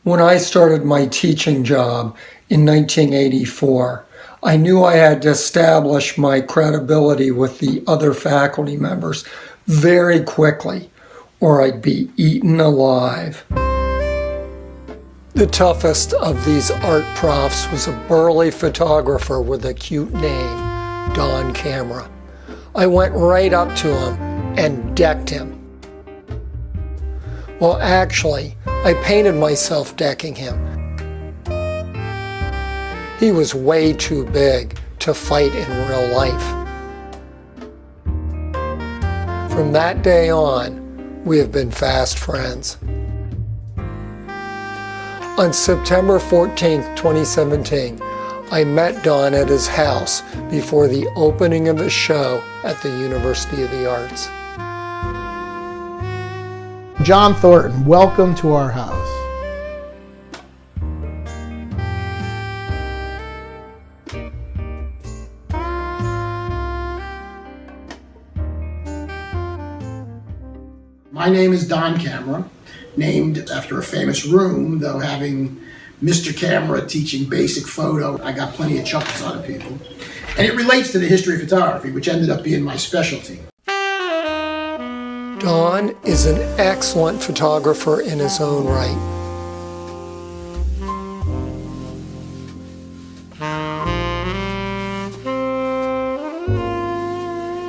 When I started my teaching job in 1984, I knew I had to establish my credibility with the other faculty members very quickly, or I'd be eaten alive. The toughest of these art profs was a burly photographer with a cute name, Don Camera. I went right up to him and decked him. Well, actually, I painted myself decking him. He was way too big to fight in real life. From that day on, we have been fast friends. On September 14th, 2017, I met Don at his house before the opening of the show at the University of the Arts. John Thornton, welcome to our house. My name is Don Camera, named after a famous room, though having Mr. Camera teaching basic photo, I got plenty of chuckles out of people. And it relates to the history of photography, which ended up being my specialty. Don is an excellent photographer in his own right.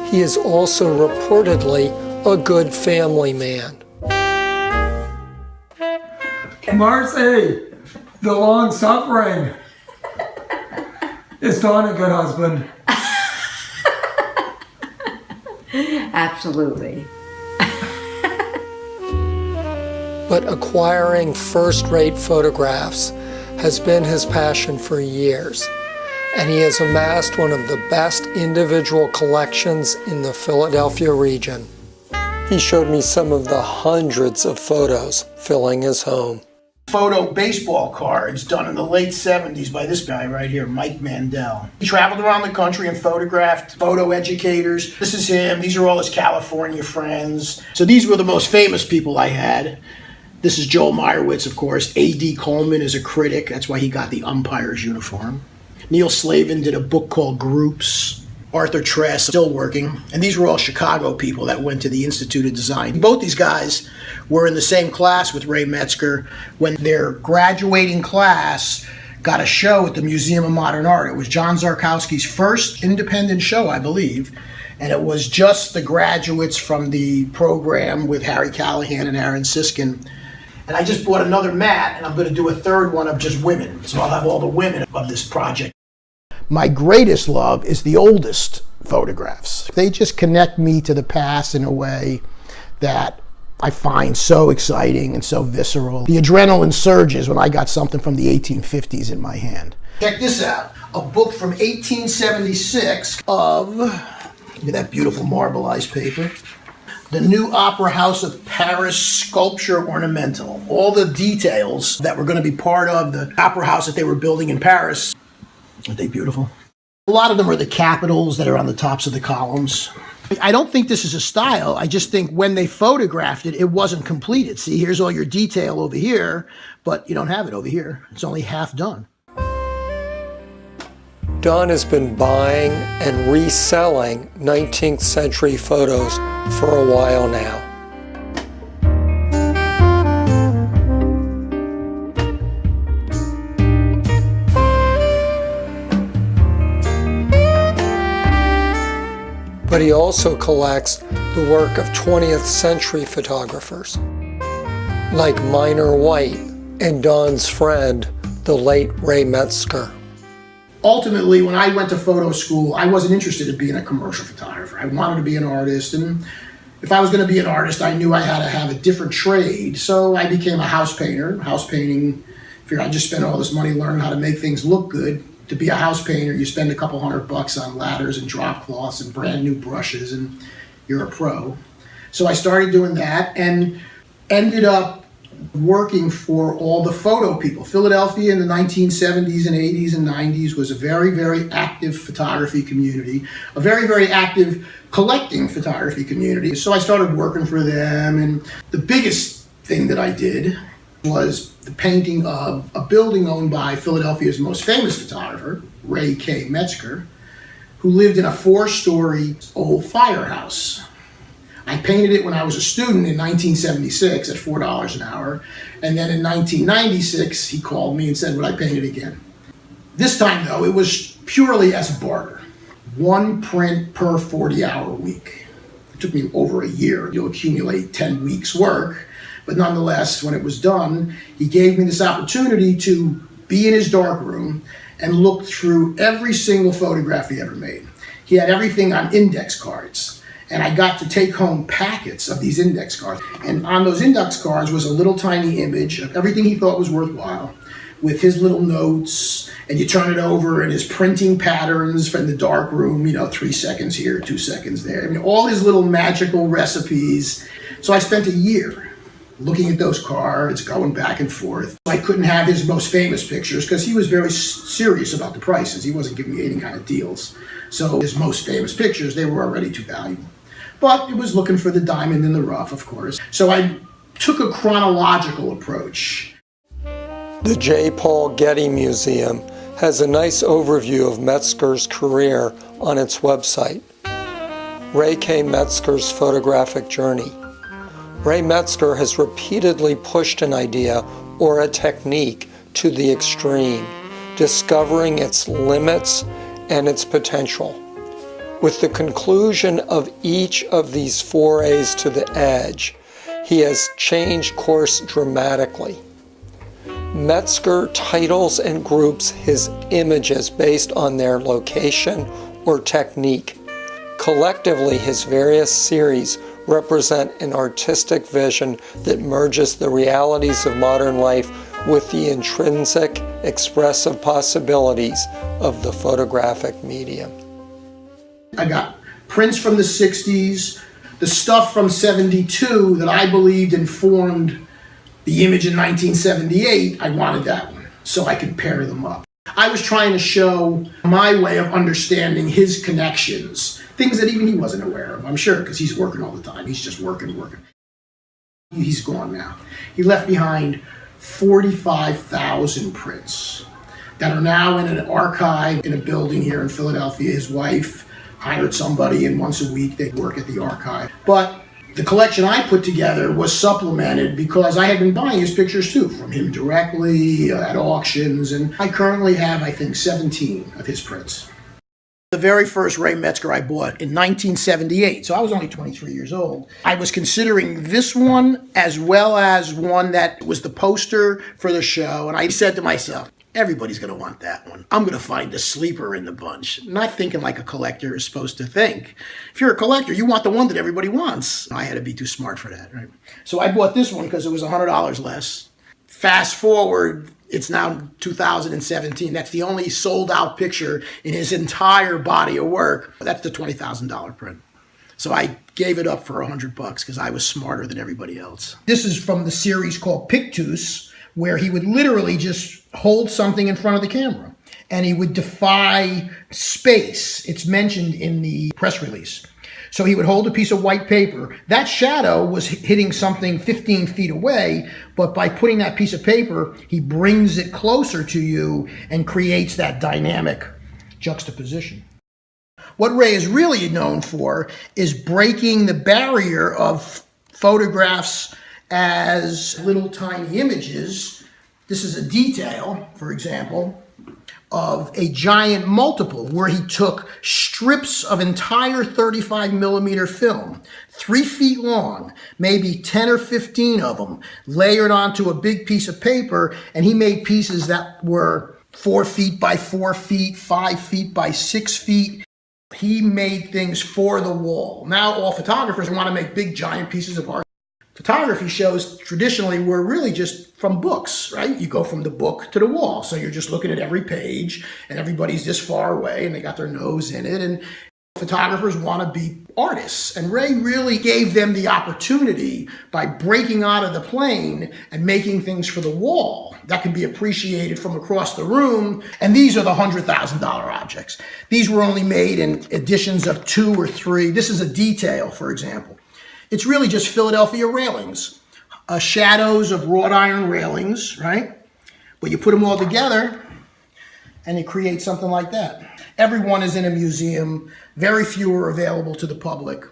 He is also reportedly a good family man. Marcy, the long suffering. Is Don a good husband? Absolutely. But acquiring first-rate photographs has been his passion for years, and he has amassed one of the best individual collections in the Philadelphia region. He showed me some of the hundreds of photos filling his home. Photo baseball cards done in the late 70s by this guy right here, Mike Mandel. He traveled around the country and photographed photo educators. This is him. These are all his California friends. So these were the most famous people I had. This is Joel Meyerowitz, of course. A.D. Coleman is a critic. That's why he got the umpire's uniform. Neil Slavin did a book called Groups. Arthur Tress, still working. And these were all Chicago people that went to the Institute of Design. Both these guys were in the same class with Ray Metzger when their graduating class got a show at the Museum of Modern Art. It was John Zarkowski's first independent show, I believe. And it was just the graduates from the program with Harry Callahan and Aaron Siskin. And I just bought another mat, and I'm going to do a third one of just women. So I'll have all the women of this project. My greatest love is the oldest photographs. They just connect me to the past in a way that I find so exciting and so visceral. The adrenaline surges when I got something from the 1850s in my hand. Check this out. A book from 1876 of, look at that beautiful marbleized paper. The new Opera House of Paris sculpture ornamental. All the details that were going to be part of the opera house that they were building in Paris. Aren't they beautiful? A lot of them are the capitals that are on the tops of the columns. I don't think this is a style. I just think when they photographed it, it wasn't completed. See, here's all your detail over here, but you don't have it over here. It's only half done. Don has been buying and reselling 19th century photos for a while now. But he also collects the work of 20th century photographers, like Minor White and Don's friend, the late Ray Metzger. Ultimately, when I went to photo school, I wasn't interested in being a commercial photographer. I wanted to be an artist, and if I was going to be an artist, I knew I had to have a different trade. So I became a house painter. House painting, I just spent all this money learning how to make things look good. To be a house painter, you spend a couple $100 on ladders and drop cloths and brand new brushes, and you're a pro. So I started doing that and ended up working for all the photo people. Philadelphia in the 1970s and 80s and 90s was a very, very active photography community, a very, very active collecting photography community. So I started working for them, and the biggest thing that I did was the painting of a building owned by Philadelphia's most famous photographer, Ray Metzger, who lived in a 4-story old firehouse. I painted it when I was a student in 1976 at $4 an hour, and then in 1996 he called me and said, would I paint it again? This time though, it was purely as barter. 1 print per 40-hour week. It took me over a year to accumulate 10 weeks work, but nonetheless, when it was done, he gave me this opportunity to be in his darkroom and look through every single photograph he ever made. He had everything on index cards, and I got to take home packets of these index cards. And on those index cards was a little tiny image of everything he thought was worthwhile, with his little notes, and you turn it over and his printing patterns from the darkroom, 3 seconds here, 2 seconds there. I mean, all his little magical recipes. So I spent a year looking at those cards, going back and forth. I couldn't have his most famous pictures because he was very serious about the prices. He wasn't giving me any kind of deals. So his most famous pictures, they were already too valuable. But it was looking for the diamond in the rough, of course. So I took a chronological approach. The J. Paul Getty Museum has a nice overview of Metzger's career on its website. Ray K. Metzger's photographic journey. Ray Metzger has repeatedly pushed an idea or a technique to the extreme, discovering its limits and its potential. With the conclusion of each of these forays to the edge, he has changed course dramatically. Metzger titles and groups his images based on their location or technique. Collectively, his various series represent an artistic vision that merges the realities of modern life with the intrinsic, expressive possibilities of the photographic medium. I got prints from the 60s, the stuff from 72 that I believed informed the image in 1978. I wanted that one so I could pair them up. I was trying to show my way of understanding his connections, things that even he wasn't aware of, I'm sure, because he's working all the time. He's just working. He's gone now. He left behind 45,000 prints that are now in an archive in a building here in Philadelphia. His wife hired somebody, and once a week they work at the archive. But the collection I put together was supplemented because I had been buying his pictures too, from him directly at auctions, and I currently have, I think, 17 of his prints. The very first Ray Metzger I bought in 1978, so I was only 23 years old. I was considering this one as well as one that was the poster for the show, and I said to myself, everybody's going to want that one. I'm going to find a sleeper in the bunch. Not thinking like a collector is supposed to think. If you're a collector, you want the one that everybody wants. I had to be too smart for that, right? So I bought this one because it was $100 less. Fast forward, it's now 2017. That's the only sold out picture in his entire body of work. That's the $20,000 print. So I gave it up for $100 because I was smarter than everybody else. This is from the series called Picjuice, where he would literally just hold something in front of the camera and he would defy space. It's mentioned in the press release. So he would hold a piece of white paper. That shadow was hitting something 15 feet away, but by putting that piece of paper, he brings it closer to you and creates that dynamic juxtaposition. What Ray is really known for is breaking the barrier of photographs as little tiny images. This is a detail, for example, of a giant multiple where he took strips of entire 35 millimeter film, 3 feet long, maybe 10 or 15 of them, layered onto a big piece of paper, and he made pieces that were 4 feet by 4 feet, 5 feet by 6 feet. He made things for the wall. Now all photographers want to make big giant pieces of art. Photography shows traditionally were really just from books, right? You go from the book to the wall. So you're just looking at every page and everybody's this far away and they got their nose in it. And photographers want to be artists. And Ray really gave them the opportunity by breaking out of the plane and making things for the wall that can be appreciated from across the room. And these are the $100,000 objects. These were only made in editions of 2 or 3. This is a detail, for example. It's really just Philadelphia railings, shadows of wrought iron railings, right? But you put them all together and it creates something like that. Everyone is in a museum. Very few are available to the public.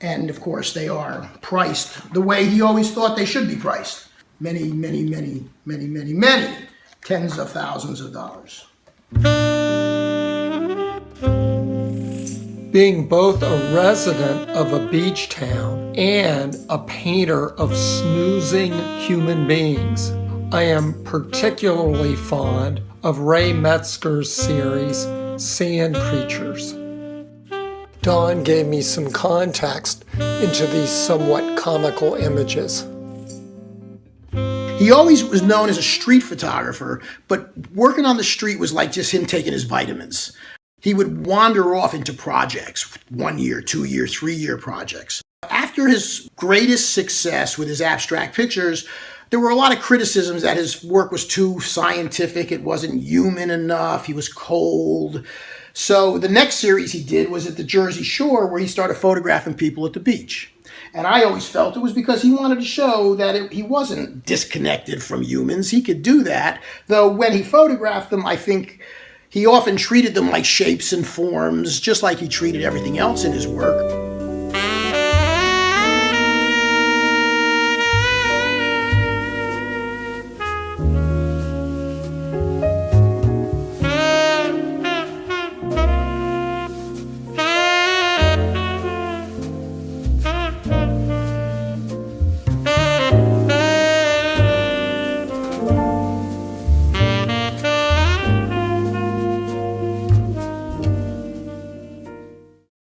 And of course, they are priced the way he always thought they should be priced. Many, many, many, many, many, many tens of thousands of dollars. Being both a resident of a beach town and a painter of snoozing human beings, I am particularly fond of Ray Metzger's series, Sand Creatures. Don gave me some context into these somewhat comical images. He always was known as a street photographer, but working on the street was like just him taking his vitamins. He would wander off into projects, 1 year, 2 year, 3 year projects. After his greatest success with his abstract pictures, there were a lot of criticisms that his work was too scientific, it wasn't human enough, he was cold. So the next series he did was at the Jersey Shore, where he started photographing people at the beach. And I always felt it was because he wanted to show that he wasn't disconnected from humans. He could do that, though when he photographed them, I think he often treated them like shapes and forms, just like he treated everything else in his work.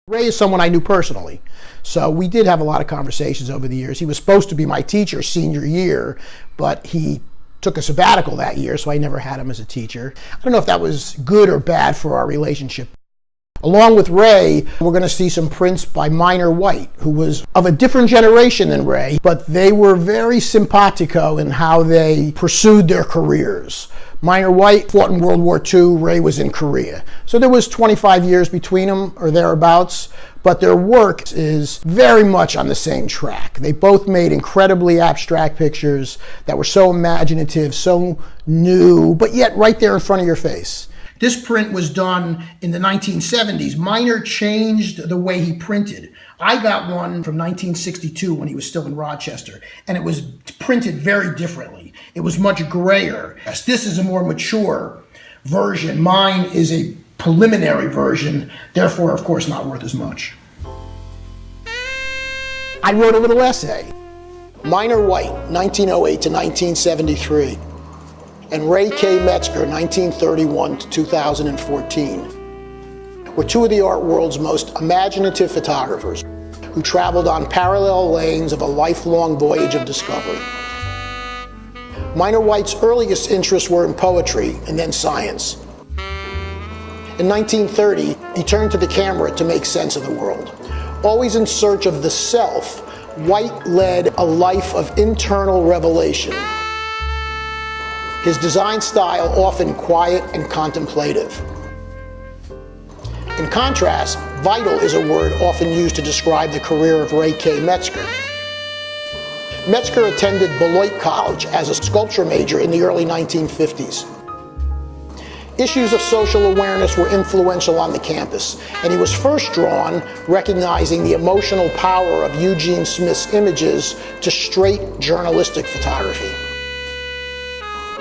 Ray is someone I knew personally, so we did have a lot of conversations over the years. He was supposed to be my teacher senior year, but he took a sabbatical that year, so I never had him as a teacher. I don't know if that was good or bad for our relationship. Along with Ray, we're going to see some prints by Minor White, who was of a different generation than Ray, but they were very simpatico in how they pursued their careers. Minor White fought in World War II, Ray was in Korea. So there was 25 years between them, or thereabouts, but their work is very much on the same track. They both made incredibly abstract pictures that were so imaginative, so new, but yet right there in front of your face. This print was done in the 1970s. Minor changed the way he printed. I got one from 1962 when he was still in Rochester, and it was printed very differently. It was much grayer. This is a more mature version. Mine is a preliminary version, therefore, of course, not worth as much. I wrote a little essay. Minor White, 1908 to 1973. And Ray K. Metzger, 1931 to 2014, were two of the art world's most imaginative photographers who traveled on parallel lanes of a lifelong voyage of discovery. Minor White's earliest interests were in poetry and then science. In 1930, he turned to the camera to make sense of the world. Always in search of the self, White led a life of internal revelation. His design style often quiet and contemplative. In contrast, vital is a word often used to describe the career of Ray K. Metzger. Metzger attended Beloit College as a sculpture major in the early 1950s. Issues of social awareness were influential on the campus, and he was first drawn recognizing the emotional power of Eugene Smith's images to straight journalistic photography.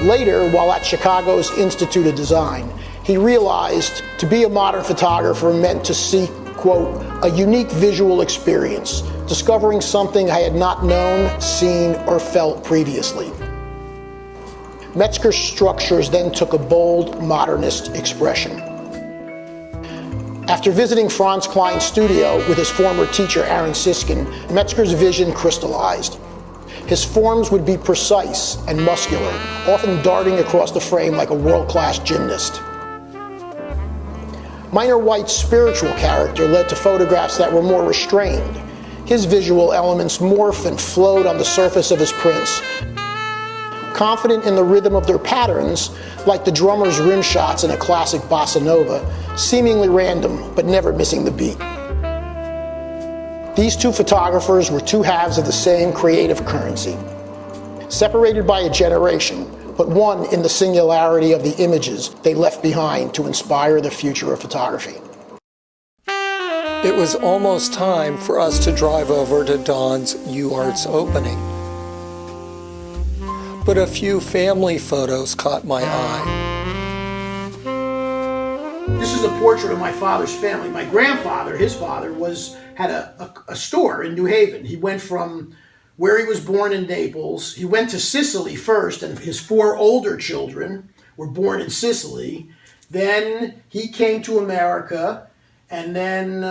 Later, while at Chicago's Institute of Design, he realized to be a modern photographer meant to seek, quote, a unique visual experience, discovering something I had not known, seen, or felt previously. Metzger's structures then took a bold, modernist expression. After visiting Franz Klein's studio with his former teacher, Aaron Siskin, Metzger's vision crystallized. His forms would be precise and muscular, often darting across the frame like a world-class gymnast. Minor White's spiritual character led to photographs that were more restrained. His visual elements morph and float on the surface of his prints, confident in the rhythm of their patterns, like the drummer's rim shots in a classic bossa nova, seemingly random, but never missing the beat. These two photographers were two halves of the same creative currency. separated by a generation, but one in the singularity of the images they left behind to inspire the future of photography. It was almost time for us to drive over to Don's UArts opening. But a few family photos caught my eye. This is a portrait of my father's family. My grandfather, his father, had a store in New Haven. He went from where he was born in Naples. He went to Sicily first, and his 4 older children were born in Sicily. Then he came to America, and then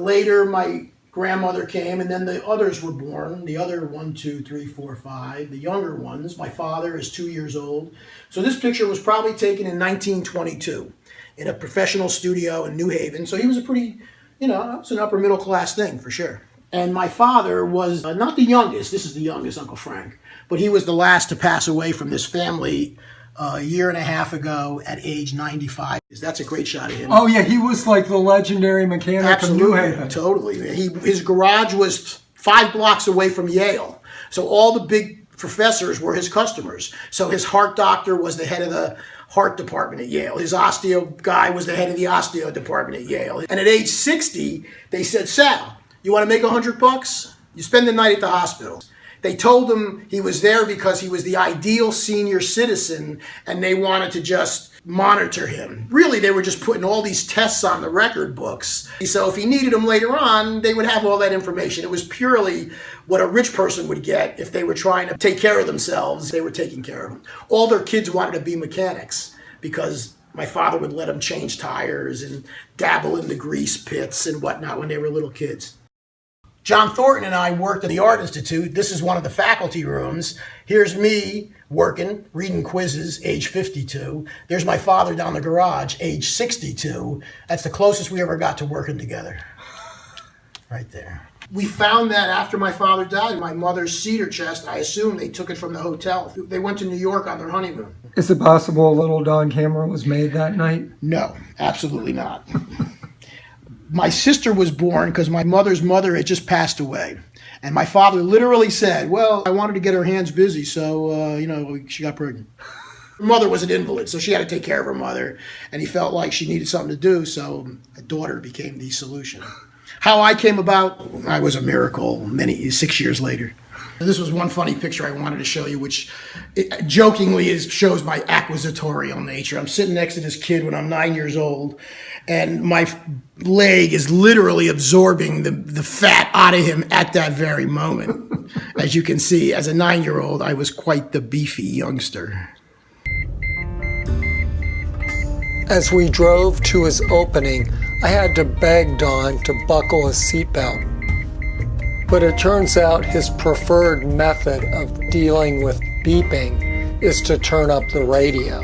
later my grandmother came, and then the others were born. The other 1, 2, 3, 4, 5, the younger ones. My father is 2 years old. So this picture was probably taken in 1922 in a professional studio in New Haven. So he was a pretty, it's an upper middle class thing for sure. And my father was not the youngest. This is the youngest, Uncle Frank. But he was the last to pass away from this family a year and a half ago at age 95. That's a great shot of him. Oh yeah, he was like the legendary mechanic of New Haven. Totally. His garage was 5 blocks away from Yale. So all the big professors were his customers. So his heart doctor was the head of the heart department at Yale. His osteo guy was the head of the osteo department at Yale. And at age 60, they said, Sal, you want to make $100? You spend the night at the hospital. They told him he was there because he was the ideal senior citizen and they wanted to just monitor him. Really, they were just putting all these tests on the record books. So if he needed them later on, they would have all that information. It was purely what a rich person would get if they were trying to take care of themselves. They were taking care of them. All their kids wanted to be mechanics because my father would let them change tires and dabble in the grease pits and whatnot when they were little kids. John Thornton and I worked at the Art Institute. This is one of the faculty rooms. Here's me working, reading quizzes, age 52. There's my father down the garage, age 62. That's the closest we ever got to working together. Right there. We found that after my father died, my mother's cedar chest, I assume they took it from the hotel. They went to New York on their honeymoon. Is it possible a little Don camera was made that night? No, absolutely not. My sister was born because my mother's mother had just passed away. And my father literally said, well, I wanted to get her hands busy, so, she got pregnant. Her mother was an invalid, so she had to take care of her mother. And he felt like she needed something to do, so a daughter became the solution. How I came about, I was a miracle 6 years later. This was one funny picture I wanted to show you, which jokingly shows my acquisitorial nature. I'm sitting next to this kid when I'm 9 years old, and my leg is literally absorbing the fat out of him at that very moment. As you can see, as a 9-year-old, I was quite the beefy youngster. As we drove to his opening, I had to beg Don to buckle his seatbelt. But it turns out his preferred method of dealing with beeping is to turn up the radio.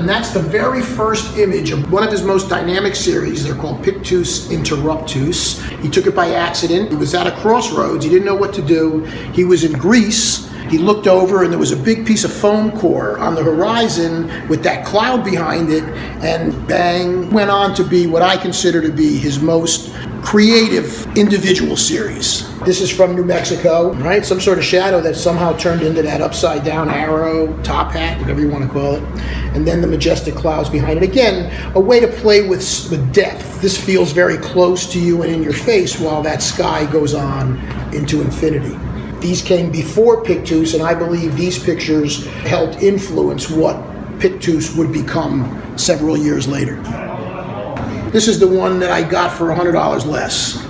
And that's the very first image of one of his most dynamic series. They're called Picjuice Interruptus. He took it by accident. He was at a crossroads. He didn't know what to do. He was in Greece. He looked over and there was a big piece of foam core on the horizon with that cloud behind it, and bang, went on to be what I consider to be his most creative individual series. This is from New Mexico, right? Some sort of shadow that somehow turned into that upside down arrow, top hat, whatever you want to call it. And then the majestic clouds behind it. Again, a way to play with depth. This feels very close to you and in your face while that sky goes on into infinity. These came before Picjuice, and I believe these pictures helped influence what Picjuice would become several years later. This is the one that I got for $100 less.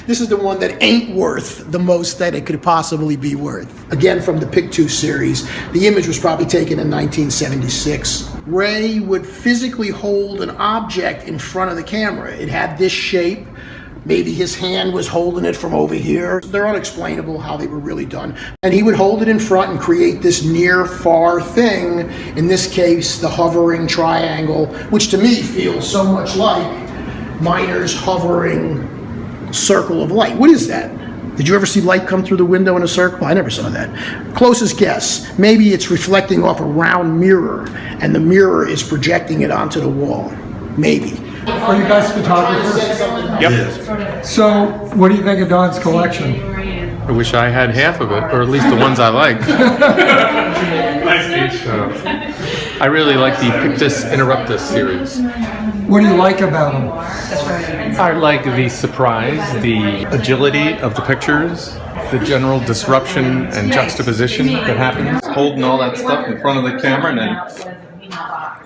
This is the one that ain't worth the most that it could possibly be worth. Again, from the Picjuice series. The image was probably taken in 1976. Ray would physically hold an object in front of the camera. It had this shape. Maybe his hand was holding it from over here. They're unexplainable how they were really done. And he would hold it in front and create this near-far thing, in this case, the hovering triangle, which to me feels so much like Miner's hovering circle of light. What is that? Did you ever see light come through the window in a circle? I never saw that. Closest guess. Maybe it's reflecting off a round mirror, and the mirror is projecting it onto the wall. Maybe. Are you guys photographers? Yep. So, what do you think of Don's collection? I wish I had half of it, or at least the ones I like. So, I really like the Picjuice Interruptus series. What do you like about him? I like the surprise, the agility of the pictures, the general disruption and juxtaposition that happens. Holding all that stuff in front of the camera and then...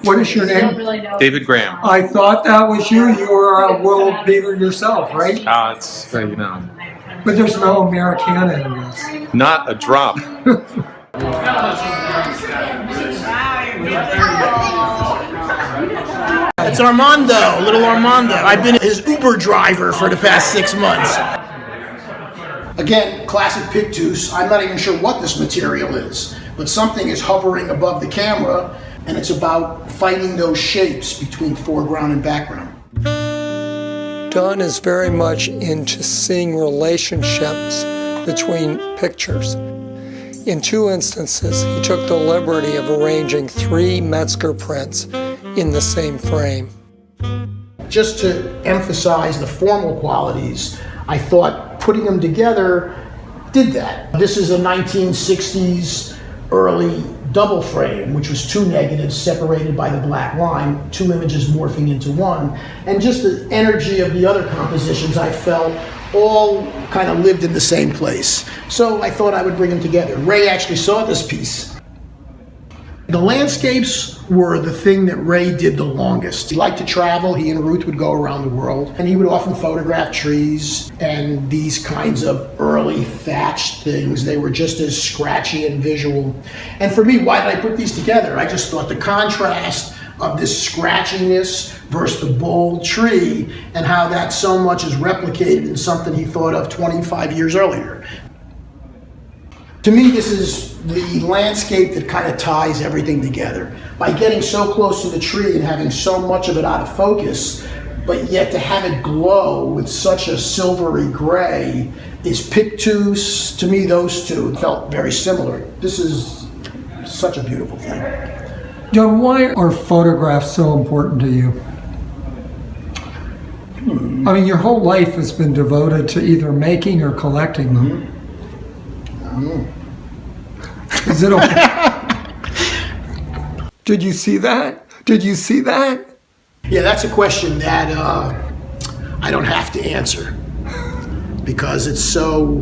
What is your name? David Graham. I thought that was you. You were a world beater yourself, right? It's, you know... But there's no Americana in this. Not a drop. It's Armando, little Armando. I've been his Uber driver for the past 6 months. Again, classic Picjuice. I'm not even sure what this material is, but something is hovering above the camera, and it's about fighting those shapes between foreground and background. Don is very much into seeing relationships between pictures. In 2 instances, he took the liberty of arranging 3 Metzger prints in the same frame. Just to emphasize the formal qualities, I thought putting them together did that. This is a 1960s early double frame, which was 2 negatives separated by the black line, 2 images morphing into 1. And just the energy of the other compositions I felt all kind of lived in the same place. So I thought I would bring them together. Ray actually saw this piece. The landscapes were the thing that Ray did the longest. He liked to travel. He and Ruth would go around the world, and he would often photograph trees and these kinds of early thatched things. They were just as scratchy and visual. And for me, why did I put these together? I just thought the contrast of this scratchiness versus the bold tree, and how that so much is replicated in something he thought of 25 years earlier. To me, this is the landscape that kind of ties everything together. By getting so close to the tree and having so much of it out of focus, but yet to have it glow with such a silvery gray is Picjuice. To me, those two felt very similar. This is such a beautiful thing. Don, why are photographs so important to you? I mean, your whole life has been devoted to either making or collecting them. Is it okay? Did you see that? Did you see that? Yeah, that's a question that I don't have to answer because it's so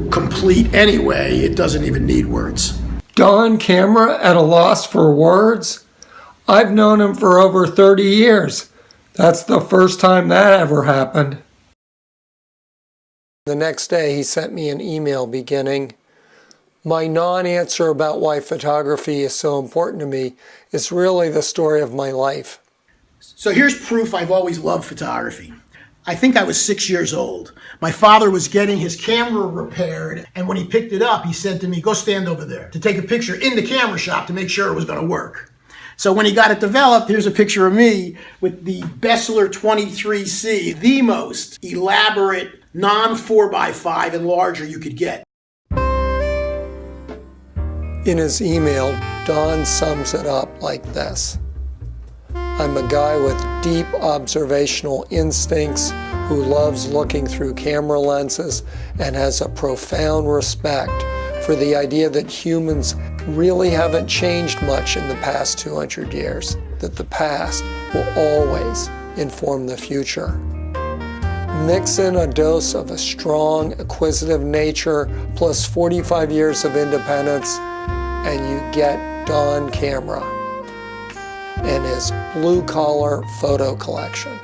complete anyway, it doesn't even need words. Don Camera at a loss for words? I've known him for over 30 years. That's the first time that ever happened. The next day he sent me an email beginning, "My non-answer about why photography is so important to me is really the story of my life." So here's proof I've always loved photography. I think I was 6 years old. My father was getting his camera repaired, and when he picked it up, he said to me, "Go stand over there," to take a picture in the camera shop to make sure it was going to work. So when he got it developed, here's a picture of me with the Bessler 23C, the most elaborate non-4x5 enlarger you could get. In his email, Don sums it up like this. I'm a guy with deep observational instincts who loves looking through camera lenses and has a profound respect for the idea that humans really haven't changed much in the past 200 years, that the past will always inform the future. Mix in a dose of a strong, acquisitive nature plus 45 years of independence, and you get Don Camera and his blue-collar photo collection.